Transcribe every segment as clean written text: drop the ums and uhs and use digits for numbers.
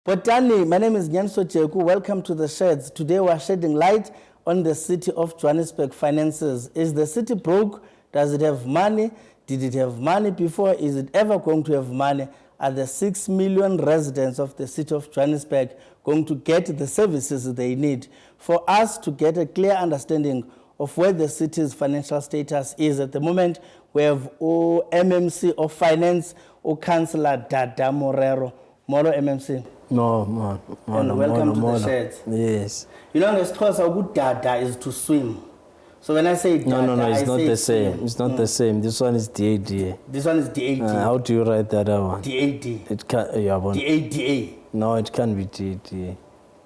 Botani, my name is Nyanso Cheku. Welcome to the Sheds. Today we are shedding light on the city of Johannesburg finances. Is the city broke? Does it have money? Did it have money before? Is it ever going to have money? Are the 6 million residents of the city of Johannesburg going to get the services they need? For us to get a clear understanding of where the city's financial status is at the moment, we have MMC of Finance, Councillor Dada Morero. Moro MMC. No. And welcome to the Sheds. Yes. You know, the cause of good dada is to swim. So when I say dada, No, it's not the same. swim. It's not the same. This one is DADA. This one is DAD. How do you write that one? DAD. It can. DADA. No, it can't be DADA.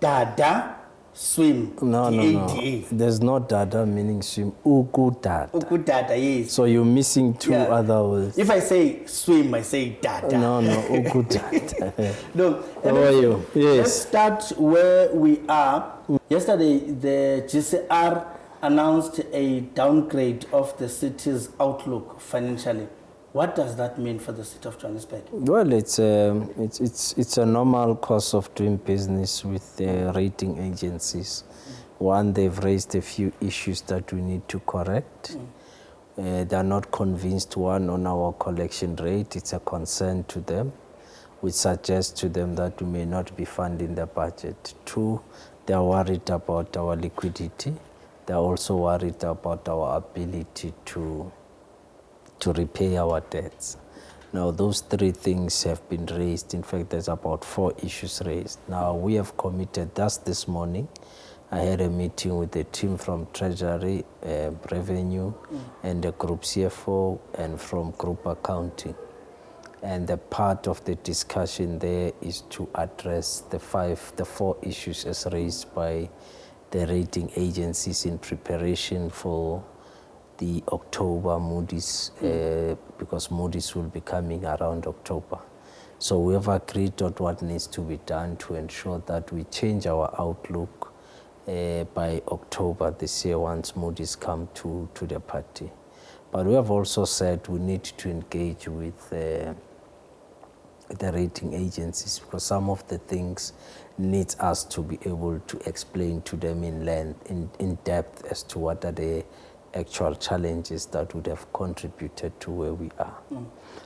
Dada, swim. No. DADA. There's no dada meaning swim. Uku dada. Uku dada, yes. So you're missing two other words. If I say swim, I say dada. No, uku dada. No. How are you? Yes. Let's start where we are. Yesterday, the GCR announced a downgrade of the city's outlook financially. What does that mean for the city of Johannesburg? Well, it's a normal course of doing business with the rating agencies. One, they've raised a few issues that we need to correct. They're not convinced, one, on our collection rate. It's a concern to them. We suggest to them that we may not be funding the budget. Two, they're worried about our liquidity. They're also worried about our ability to repay our debts. Now, those three things have been raised. In fact, there's about 4 issues raised. Now, we have committed, just this morning, I had a meeting with the team from Treasury, Revenue, and the Group CFO, and from Group Accounting. And the part of the discussion there is to address the 4 issues as raised by the rating agencies in preparation for the October Moody's, because Moody's will be coming around October. So we have agreed on what needs to be done to ensure that we change our outlook by October this year once Moody's come to the party. But we have also said we need to engage with the rating agencies, because some of the things needs us to be able to explain to them in depth as to what are the actual challenges that would have contributed to where we are.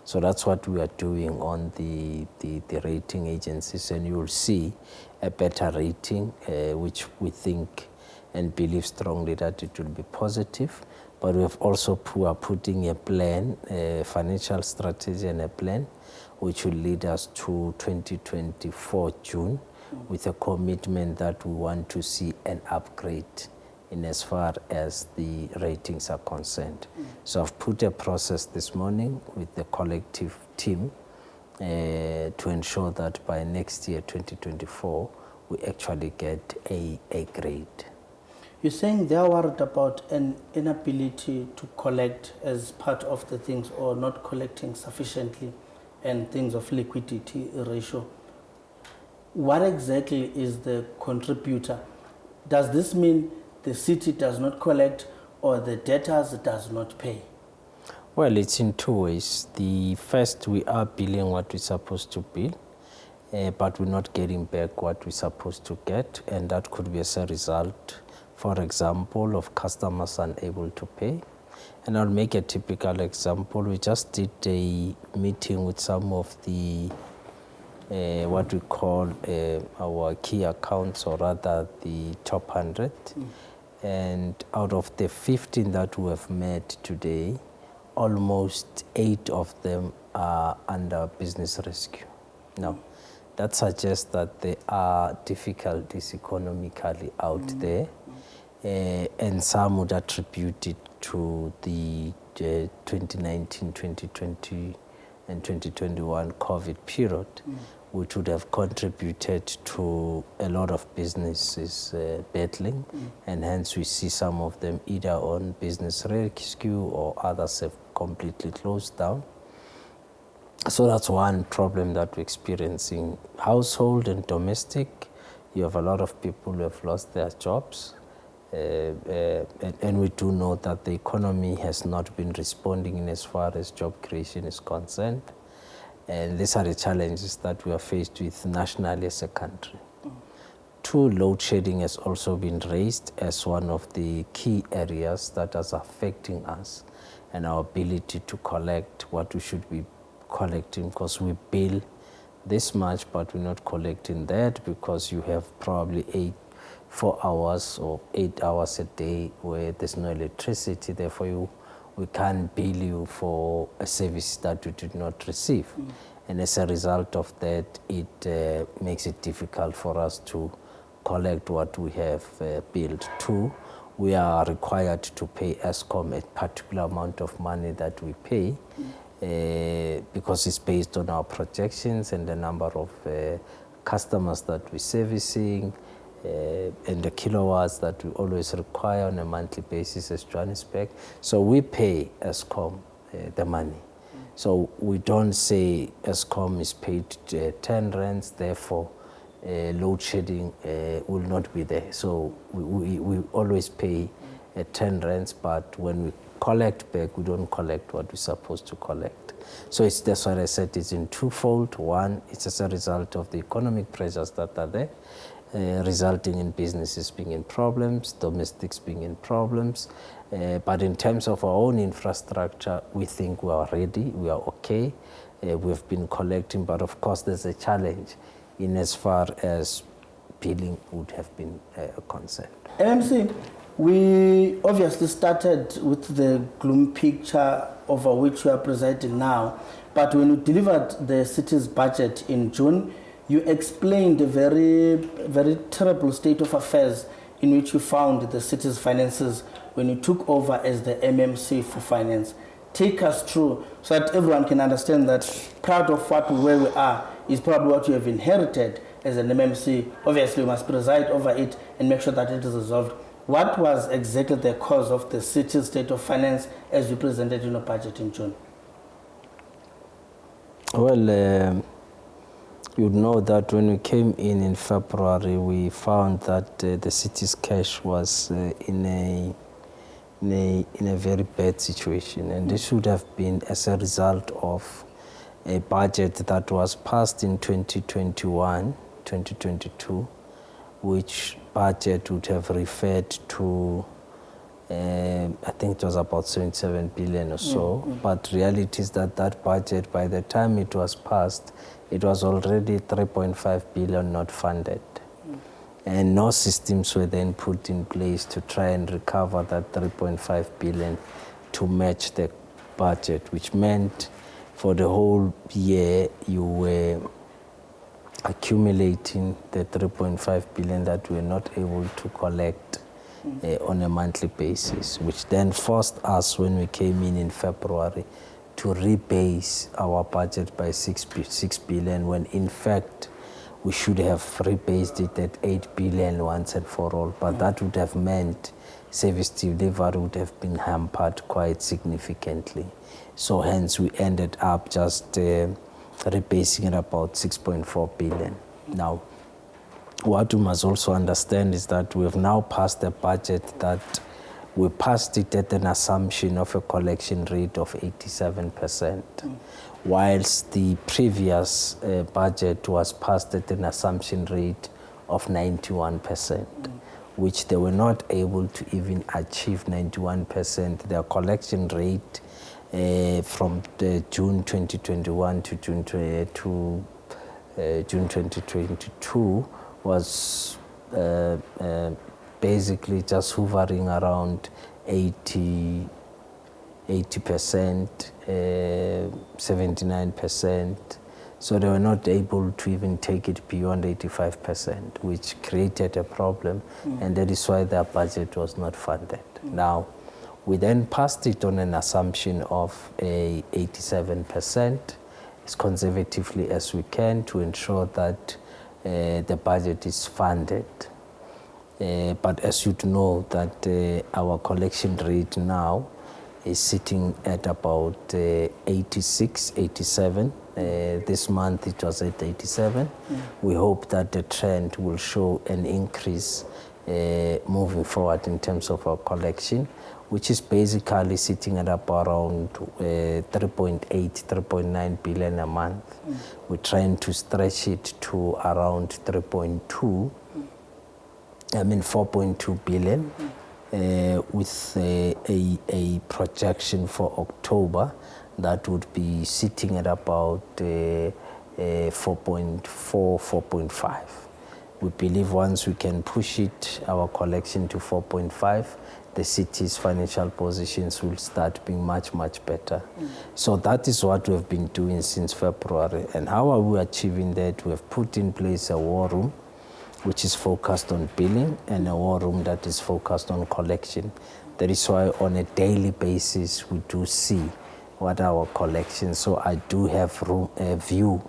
So that's what we are doing on the rating agencies, and you will see a better rating, which we think and believe strongly that it will be positive. But we have also are putting a plan, a financial strategy and a plan, which will lead us to 2024 June, with a commitment that we want to see an upgrade in as far as the ratings are concerned. So I've put a process this morning with the collective team to ensure that by next year, 2024, we actually get a grade. You're saying they are worried about an inability to collect as part of the things, or not collecting sufficiently, and things of liquidity ratio. What exactly is the contributor? Does this mean the city does not collect, or the debtors does not pay? Well, it's in 2 ways. The first, we are billing what we're supposed to bill, but we're not getting back what we're supposed to get, and that could be as a result, for example, of customers unable to pay. And I'll make a typical example. We just did a meeting with some of the what we call our key accounts, or rather the top 100. And out of the 15 that we have met today, almost 8 of them are under business rescue. Now, that suggests that there are difficulties economically out there, and some would attribute it to the 2019, 2020, and 2021 COVID period, which would have contributed to a lot of businesses battling, and hence we see some of them either on business rescue or others have completely closed down. So that's one problem that we're experiencing. Household and domestic, you have a lot of people who have lost their jobs. And we do know that the economy has not been responding in as far as job creation is concerned. And these are the challenges that we are faced with nationally as a country. Two, load shedding has also been raised as one of the key areas that is affecting us and our ability to collect what we should be collecting, because we bill this much but we're not collecting that, because you have probably 4 hours or 8 hours a day where there's no electricity, therefore we can't bill you for a service that you did not receive. And as a result of that, it makes it difficult for us to collect what we have billed. Two, we are required to pay Eskom a particular amount of money that we pay because it's based on our projections and the number of customers that we're servicing and the kilowatts that we always require on a monthly basis as Johannesburg. So we pay Eskom the money. So we don't say Eskom is paid 10 rands, therefore load shedding will not be there. So we always pay 10 rands, but when we collect back, we don't collect what we're supposed to collect. So that's why I said it's in twofold. One, it's as a result of the economic pressures that are there, resulting in businesses being in problems, domestics being in problems. But in terms of our own infrastructure, we think we are ready, we are okay. We've been collecting, but of course there's a challenge in as far as billing would have been concerned. MMC, we obviously started with the gloom picture over which we are presiding now, but when you delivered the city's budget in June, you explained a very, very terrible state of affairs in which you found the city's finances when you took over as the MMC for finance. Take us through so that everyone can understand that proud of where we are is probably what you have inherited as an MMC. Obviously, you must preside over it and make sure that it is resolved. What was exactly the cause of the city's state of finance as you presented in your budget in June? Well, you'd know that when we came in February, we found that the city's cash was in a very bad situation, and this should have been as a result of a budget that was passed in 2021, 2022, which budget would have referred to, I think it was about 77 billion or so, but reality is that that budget, by the time it was passed, it was already 3.5 billion not funded. And no systems were then put in place to try and recover that 3.5 billion to match the budget, which meant for the whole year you were accumulating the 3.5 billion that we were not able to collect on a monthly basis, which then forced us, when we came in February, to rebase our budget by 6 billion, when in fact we should have rebased it at 8 billion once and for all. But that would have meant service delivery would have been hampered quite significantly. So hence we ended up just rebasing at about 6.4 billion. Now, what we must also understand is that we have now passed a budget that we passed it at an assumption of a collection rate of 87%, whilst the previous budget was passed at an assumption rate of 91%, which they were not able to even achieve 91%. Their collection rate from the June 2021 to June 2022 was basically just hovering around 80%, 79%. So they were not able to even take it beyond 85%, which created a problem, and that is why their budget was not funded. Now, we then passed it on an assumption of 87%, as conservatively as we can, to ensure that the budget is funded. But as you'd know, that our collection rate now is sitting at about 86, 87. This month it was at 87. We hope that the trend will show an increase moving forward in terms of our collection, which is basically sitting at about around 3.8, 3.9 billion a month. We're trying to stretch it to around 4.2 billion, with a projection for October that would be sitting at about 4.4, 4.5. We believe once we can push it, our collection to 4.5, the city's financial positions will start being much, much better. So that is what we've been doing since February. And how are we achieving that? We have put in place a war room, which is focused on billing, and a war room that is focused on collection. That is why on a daily basis, we do see what our collection. So I do have a view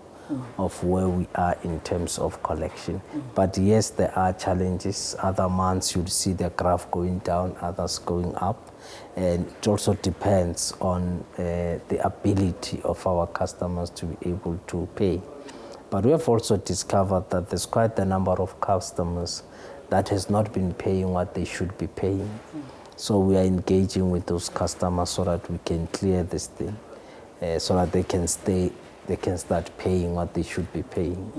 of where we are in terms of collection. But yes, there are challenges. Other months you'll see the graph going down, others going up. And it also depends on the ability of our customers to be able to pay. But we have also discovered that there's quite a number of customers that has not been paying what they should be paying. So we are engaging with those customers so that we can clear this thing, so that they can start paying what they should be paying.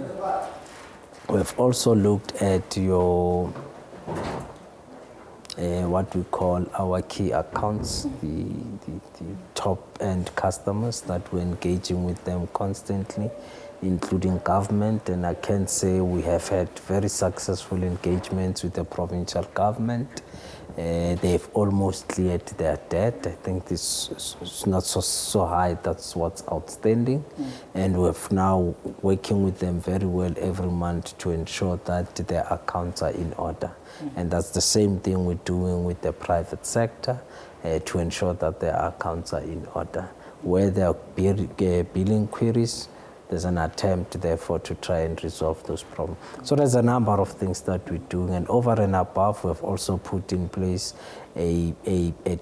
We've also looked at your what we call our key accounts, the top-end customers that we're engaging with them constantly, including government. And I can say we have had very successful engagements with the provincial government. They've almost cleared their debt. I think this is not so high. That's what's outstanding. And we're now working with them very well every month to ensure that their accounts are in order. And that's the same thing we're doing with the private sector, to ensure that their accounts are in order. Where there are billing queries, there's an attempt, therefore, to try and resolve those problems. So there's a number of things that we're doing. And over and above, we've also put in place a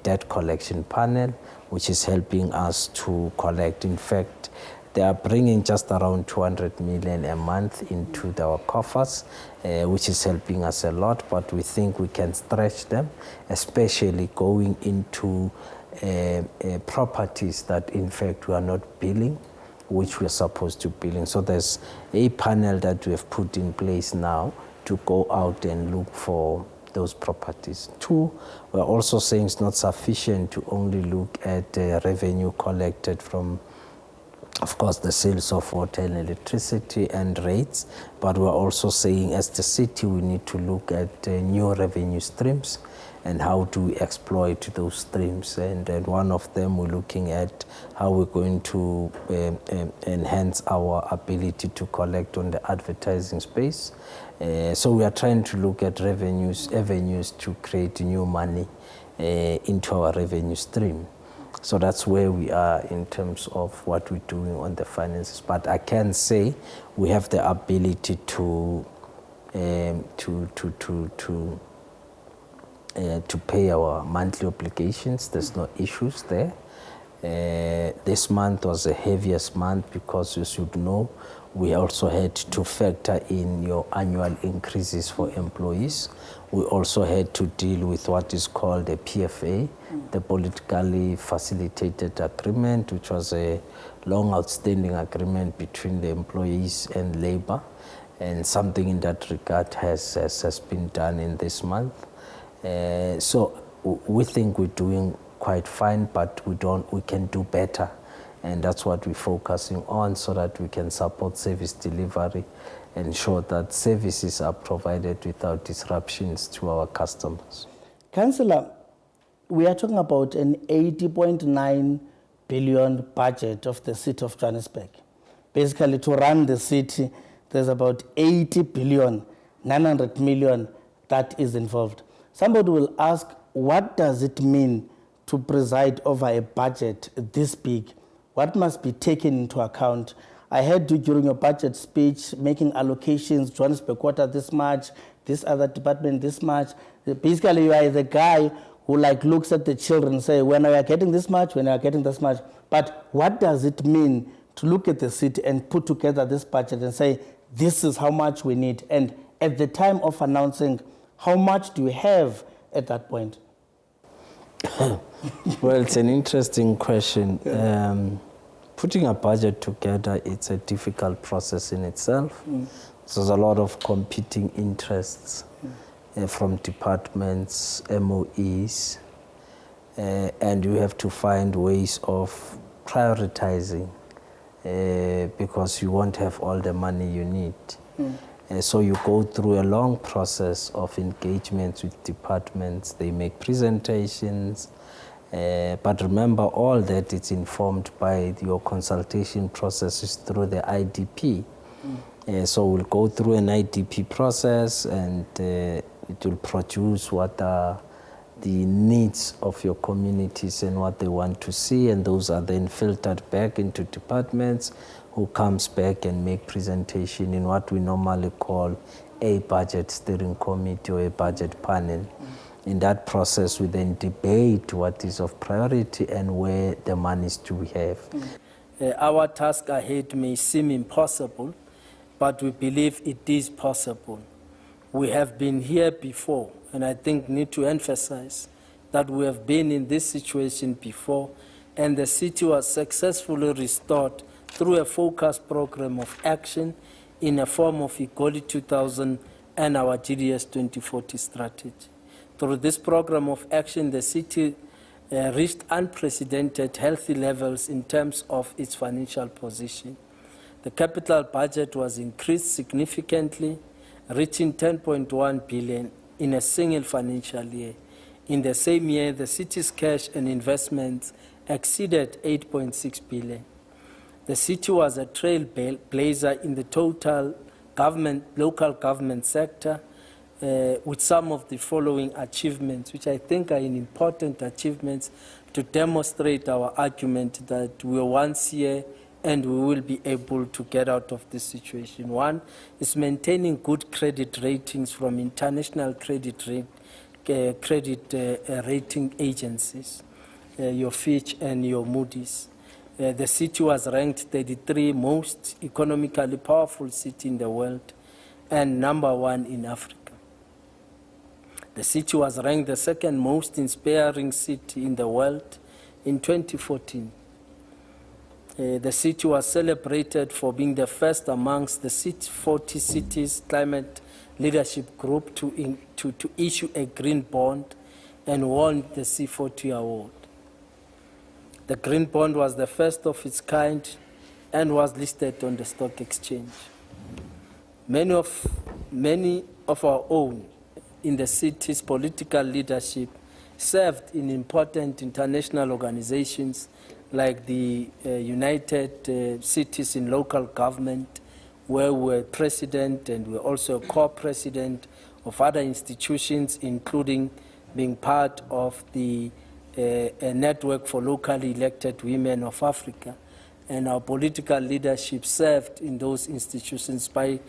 debt collection panel, which is helping us to collect. In fact, they are bringing just around 200 million a month into our coffers, which is helping us a lot. But we think we can stretch them, especially going into properties that, in fact, we are not billing, which we're supposed to billing. So there's a panel that we have put in place now to go out and look for those properties. Two, we're also saying it's not sufficient to only look at revenue collected from, of course, the sales of water and electricity and rates, but we're also saying as the city we need to look at new revenue streams and how do we exploit those streams. And one of them, we're looking at how we're going to enhance our ability to collect on the advertising space. So we are trying to look at avenues to create new money into our revenue stream. So that's where we are in terms of what we're doing on the finances. But I can say we have the ability to pay our monthly obligations. There's no issues there. This month was the heaviest month because, as you know, we also had to factor in your annual increases for employees. We also had to deal with what is called the PFA, the politically facilitated agreement, which was a long outstanding agreement between the employees and labor. And something in that regard has been done in this month. So we think we're doing quite fine, but we can do better. And that's what we're focusing on so that we can support service delivery, ensure that services are provided without disruptions to our customers. Councillor, we are talking about an 80.9 billion budget of the city of Johannesburg. Basically, to run the city, there's about 80 billion, 900 million that is involved. Somebody will ask, what does it mean to preside over a budget this big? What must be taken into account? I heard you during your budget speech making allocations, Johannesburg quarter this much, this other department this much. Basically, you are the guy who looks at the children and say, when are you getting this much, when are you getting this much? But what does it mean to look at the city and put together this budget and say, this is how much we need? And at the time of announcing, How much do you have at that point? Well, it's an interesting question. Putting a budget together, it's a difficult process in itself. There's a lot of competing interests from departments, MOEs, and you have to find ways of prioritizing because you won't have all the money you need. So you go through a long process of engagements with departments. They make presentations, but remember all that it's informed by your consultation processes through the IDP. So we'll go through an IDP process, and it will produce what are the needs of your communities and what they want to see, and those are then filtered back into departments who comes back and make presentation in what we normally call a budget steering committee or a budget panel. In that process, we then debate what is of priority and where the monies do we have. Our task ahead may seem impossible, but we believe it is possible. We have been here before, and I think need to emphasize that we have been in this situation before, and the city was successfully restored through a focused program of action in a form of Equality 2000 and our GDS 2040 strategy. Through this program of action, the city reached unprecedented healthy levels in terms of its financial position. The capital budget was increased significantly, reaching 10.1 billion in a single financial year. In the same year, the city's cash and investments exceeded 8.6 billion. The city was a trailblazer in the total local government sector with some of the following achievements, which I think are important achievements to demonstrate our argument that we were once here and we will be able to get out of this situation. One is maintaining good credit ratings from international credit rating agencies, your Fitch and your Moody's. The city was ranked 33 most economically powerful city in the world and number 1 in Africa. The city was ranked the second most inspiring city in the world in 2014. The city was celebrated for being the first amongst the 40 cities climate leadership group to issue a green bond and won the C40 award. The green bond was the first of its kind and was listed on the stock exchange. Many of our own in the city's political leadership served in important international organizations like the United Cities in Local Government, where we were president and we're also a co-president of other institutions, including being part of the a network for locally elected women of Africa. And our political leadership served in those institutions. By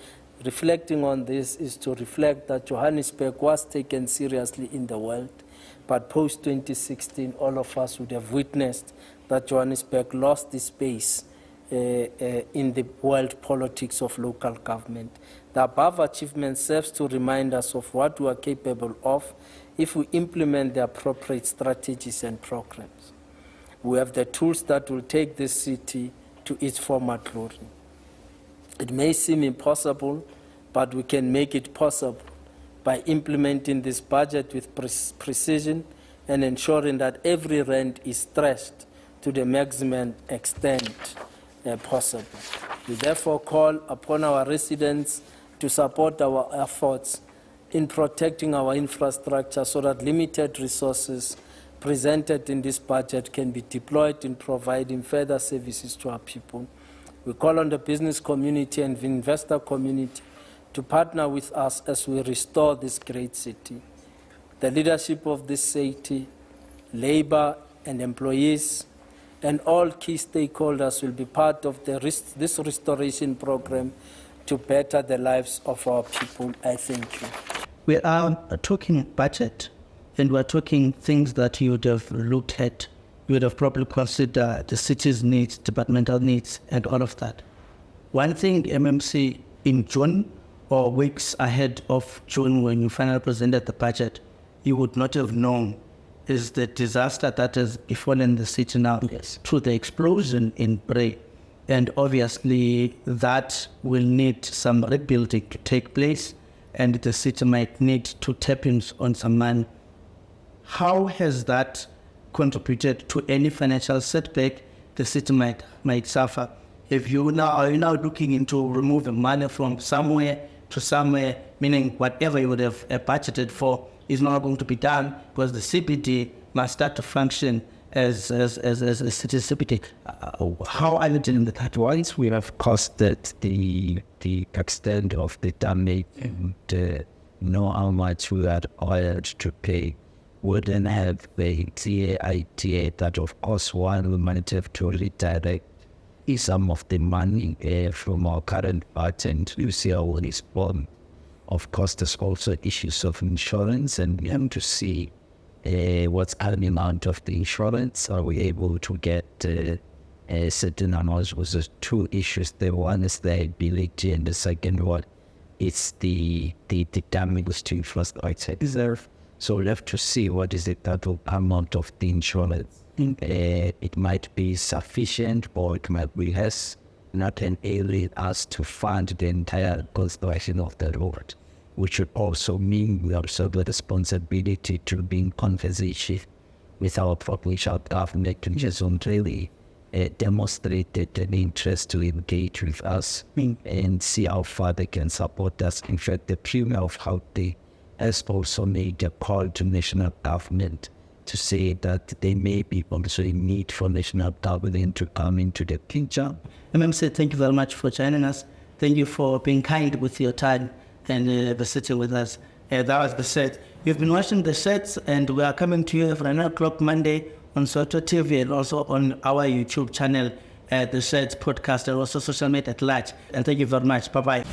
reflecting on this is to reflect that Johannesburg was taken seriously in the world, but post-2016, all of us would have witnessed that Johannesburg lost its space in the world politics of local government. The above achievement serves to remind us of what we are capable of if we implement the appropriate strategies and programs. We have the tools that will take this city to its former glory. It may seem impossible, but we can make it possible by implementing this budget with precision and ensuring that every rand is stretched to the maximum extent possible. We therefore call upon our residents to support our efforts in protecting our infrastructure so that limited resources presented in this budget can be deployed in providing further services to our people. We call on the business community and the investor community to partner with us as we restore this great city. The leadership of this city, labor and employees, and all key stakeholders will be part of this restoration program to better the lives of our people. I thank you. We are talking budget, and we're talking things that you would have looked at. You would have probably considered the city's needs, departmental needs, and all of that. One thing MMC in June or weeks ahead of June when you finally presented the budget, you would not have known is the disaster that has befallen the city now through the explosion in Bray. And obviously that will need some rebuilding to take place, and the city might need to tap in on some money. How has that contributed to any financial setback the city might suffer? Are you now looking into removing money from somewhere to somewhere, meaning whatever you would have budgeted for is not going to be done because the CBD must start to function as a city CBD? How are you dealing with that? Once we have costed the extent of the damage and know how much we had hired to pay, we then have a clear idea that, of course, one, we might have to redirect some of the money from our current budget. You see how it is born. Of course, there's also issues of insurance, and we have to see what's coming out of the insurance. Are we able to get a certain amounts? Was there two issues there. One is the ability, and the second one is the damage to infrastructure reserve. So we'll have to see what is it that will come out of the insurance. It might be sufficient, or it might be less, not enabling us to fund the entire construction of the road, which would also mean we also have the responsibility to be in conversation with our provincial government, which has really demonstrated an interest to engage with us and see how far they can support us. In fact, the Premier of Gauteng has also made a call to national government to say that there may be also a need for national government to come into the picture. MMC, thank you very much for joining us. Thank you for being kind with your time and visiting with us. That was The Sheds. You've been watching The Sheds, and we are coming to you every 9 o'clock Monday on Soto TV and also on our YouTube channel, The Sheds podcast, and also social media at large. And thank you very much. Bye-bye.